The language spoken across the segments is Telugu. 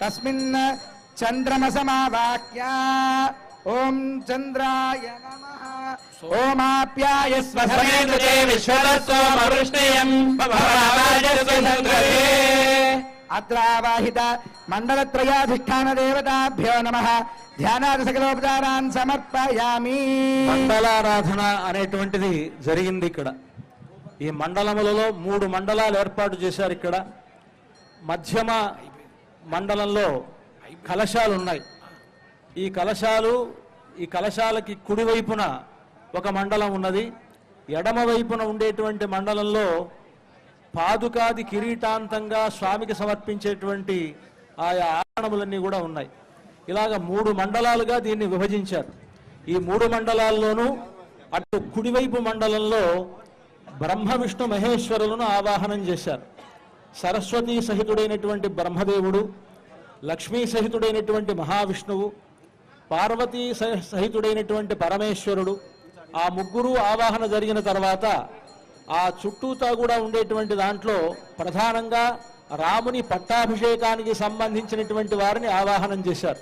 तस्मिन् चन्द्रमसमावाक्या ओम चन्द्राय नमः ओमाप्यायस्व समेतुते विश्वदस्सोमवृष्णियं भवावाजस्वचन्द्रये अत्रावाहित मंडलत्रयाधिष्ठान देवताभ्यो नमः ధ్యానాది సకలోపచారాన్ సమర్పయామి. మండలారాధన అనేటువంటిది జరిగింది ఇక్కడ. ఈ మండలములలో 3 మండలాలు ఏర్పాటు చేశారు. ఇక్కడ మధ్యమ మండలంలో కలశాలు ఉన్నాయి. ఈ కలశాలకి కుడివైపున ఒక మండలం ఉన్నది. ఎడమ వైపున ఉండేటువంటి మండలంలో పాదుకాది కిరీటాంతంగా స్వామికి సమర్పించేటువంటి ఆయా ఆభరణములన్నీ కూడా ఉన్నాయి. ఇలాగ 3 మండలాలుగా దీన్ని విభజించారు. ఈ 3 మండలాల్లోనూ అటు కుడివైపు మండలంలో బ్రహ్మ విష్ణు మహేశ్వరులను ఆవాహనం చేశారు. సరస్వతీ సహితుడైనటువంటి బ్రహ్మదేవుడు, లక్ష్మీ సహితుడైనటువంటి మహావిష్ణువు, పార్వతీ సహితుడైనటువంటి పరమేశ్వరుడు, ఆ ముగ్గురు ఆవాహన జరిగిన తర్వాత ఆ చుట్టూతా కూడా ఉండేటువంటి దాంట్లో ప్రధానంగా రాముని పట్టాభిషేకానికి సంబంధించినటువంటి వారిని ఆవాహనం చేశారు.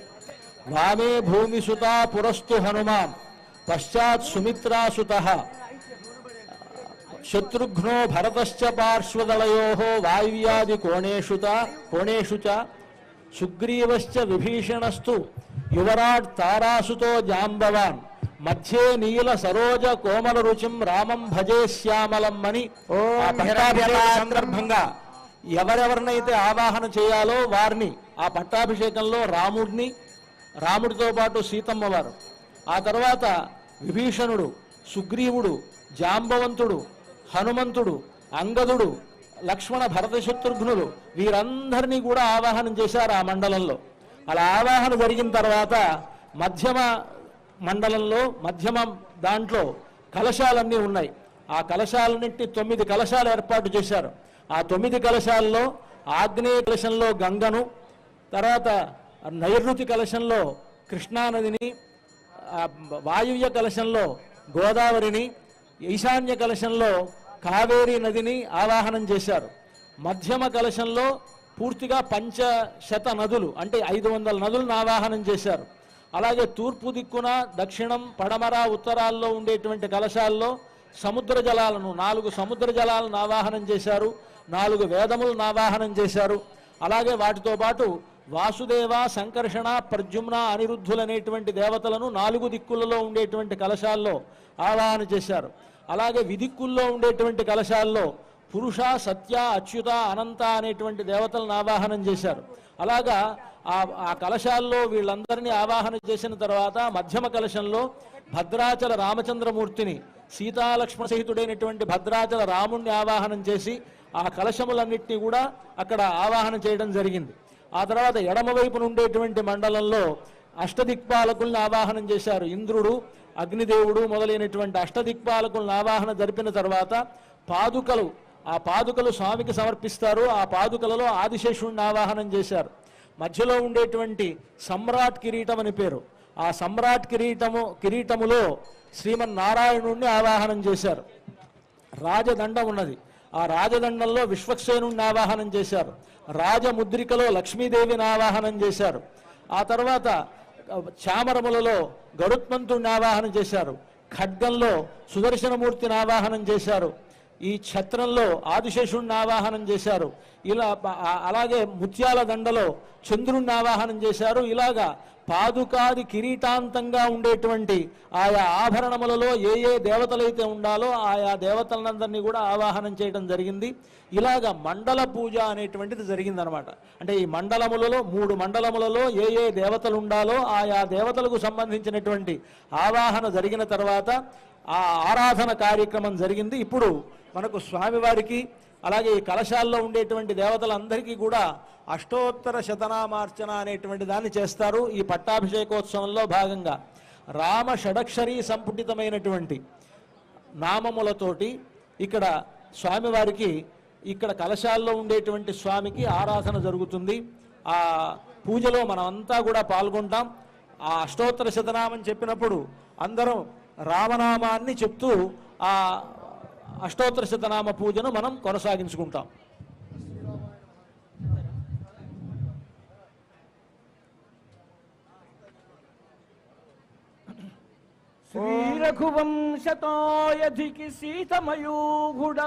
వామే భూమిసుత పురస్తు హనుమాన్ పశ్చాత్ సుమిత్రాసుత శత్రుఘ్నో భరతశ్చ పార్శ్వదళయో వాయువ్యాది కోణేషు చ సుగ్రీవశ్చ విభీషణస్తు యువరాట్ తారాసుతో జాంబవాన్ మధ్యే నీల సరోజ కోమల రుచిం రామం భజే శ్యామలం అని సందర్భంగా ఎవరెవరినైతే ఆవాహన చేయాలో వారిని ఆ పట్టాభిషేకంలో రాముడితో పాటు సీతమ్మ వారు, ఆ తర్వాత విభీషణుడు, సుగ్రీవుడు, జాంబవంతుడు, హనుమంతుడు, అంగదుడు, లక్ష్మణ భరత శత్రుఘ్నులు వీరందరినీ కూడా ఆవాహనం చేశారు ఆ మండలంలో. అలా ఆవాహన జరిగిన తర్వాత మధ్యమ మండలంలో దాంట్లో కలశాలన్నీ ఉన్నాయి. ఆ కలశాలన్నింటి 9 కలశాలు ఏర్పాటు చేశారు. ఆ 9 కలశాల్లో ఆగ్నేయ కలశంలో గంగను, తర్వాత నైరుతి కలశంలో కృష్ణానదిని, వాయువ్య కలశంలో గోదావరిని, ఈశాన్య కలశంలో కావేరీ నదిని ఆవాహనం చేశారు. మధ్యమ కలశంలో పూర్తిగా 500 నదులు అంటే 500 నదులను ఆవాహనం చేశారు. అలాగే తూర్పు దిక్కున, దక్షిణం, పడమర, ఉత్తరాల్లో ఉండేటువంటి కలశాల్లో సముద్ర జలాలను 4 సముద్ర జలాలను ఆవాహనం చేశారు. 4 వేదములను ఆవాహనం చేశారు. అలాగే వాటితో పాటు వాసుదేవ, సంకర్షణ, ప్రద్యుమ్న, అనిరుద్ధులనేటువంటి దేవతలను 4 దిక్కులలో ఉండేటువంటి కలశాల్లో ఆవాహన చేశారు. అలాగే విదిక్కుల్లో ఉండేటువంటి కలశాల్లో పురుష, సత్య, అచ్యుత, అనంత అనేటువంటి దేవతలను ఆవాహనం చేశారు. అలాగా ఆ కలశాల్లో వీళ్ళందరినీ ఆవాహన చేసిన తర్వాత మధ్యమ కలశంలో భద్రాచల రామచంద్రమూర్తిని, సీతాలక్ష్మణ సహితుడైనటువంటి భద్రాచల రాముణ్ణి ఆవాహనం చేసి ఆ కలశములన్నింటినీ కూడా అక్కడ ఆవాహన చేయడం జరిగింది. ఆ తర్వాత ఎడమవైపున ఉండేటువంటి మండలంలో అష్టదిక్పాలకుల్ని ఆవాహనం చేశారు. ఇంద్రుడు, అగ్నిదేవుడు మొదలైనటువంటి అష్టదిక్పాలకులను ఆవాహన జరిపిన తర్వాత ఆ పాదుకలు స్వామికి సమర్పిస్తారు. ఆ పాదుకలలో ఆదిశేషుడిని ఆవాహనం చేశారు. మధ్యలో ఉండేటువంటి సమ్రాట్ కిరీటం అని పేరు. ఆ సమ్రాట్ కిరీటములో శ్రీమన్నారాయణుణ్ణి ఆవాహనం చేశారు. రాజదండం ఉన్నది. ఆ రాజదండంలో విశ్వక్సేనుణ్ణి ఆవాహనం చేశారు. రాజముద్రికలో లక్ష్మీదేవిని ఆవాహనం చేశారు. ఆ తర్వాత చామరములలో గరుత్మంతుడిని ఆవాహనం చేశారు. ఖడ్గంలో సుదర్శనమూర్తిని ఆవాహనం చేశారు. ఈ ఛత్రంలో ఆదిశేషుడిని ఆవాహనం చేశారు. అలాగే ముత్యాల దండలో చంద్రుణ్ణి ఆవాహనం చేశారు. ఇలాగా పాదుకాది కిరీటాంతంగా ఉండేటువంటి ఆయా ఆభరణములలో ఏ దేవతలైతే ఉండాలో ఆయా దేవతలందరినీ కూడా ఆవాహనం చేయడం జరిగింది. ఇలాగా మండల పూజ అనేటువంటిది జరిగిందనమాట. అంటే ఈ మండలములలో 3 మండలములలో ఏ దేవతలు ఉండాలో ఆయా దేవతలకు సంబంధించినటువంటి ఆవాహన జరిగిన తర్వాత ఆ ఆరాధన కార్యక్రమం జరిగింది. ఇప్పుడు మనకు స్వామివారికి అలాగే ఈ కలశాల్లో ఉండేటువంటి దేవతలందరికీ కూడా అష్టోత్తర శతనామార్చన అనేటువంటి దాన్ని చేస్తారు. ఈ పట్టాభిషేకోత్సవంలో భాగంగా రామ షడక్షరీ సంపుటితమైనటువంటి నామములతోటి ఇక్కడ స్వామివారికి ఇక్కడ కలశాల్లో ఉండేటువంటి స్వామికి ఆరాధన జరుగుతుంది. ఆ పూజలో మనమంతా కూడా పాల్గొంటాం. ఆ అష్టోత్తర శతనామం చెప్పినప్పుడు అందరం రామనామాన్ని చెప్తూ ఆ అష్టోత్తర శతనామ పూజను మనం కొనసాగించుకుంటాం. శ్రీరఘువంశతోయధికి సీతమయూఘుడ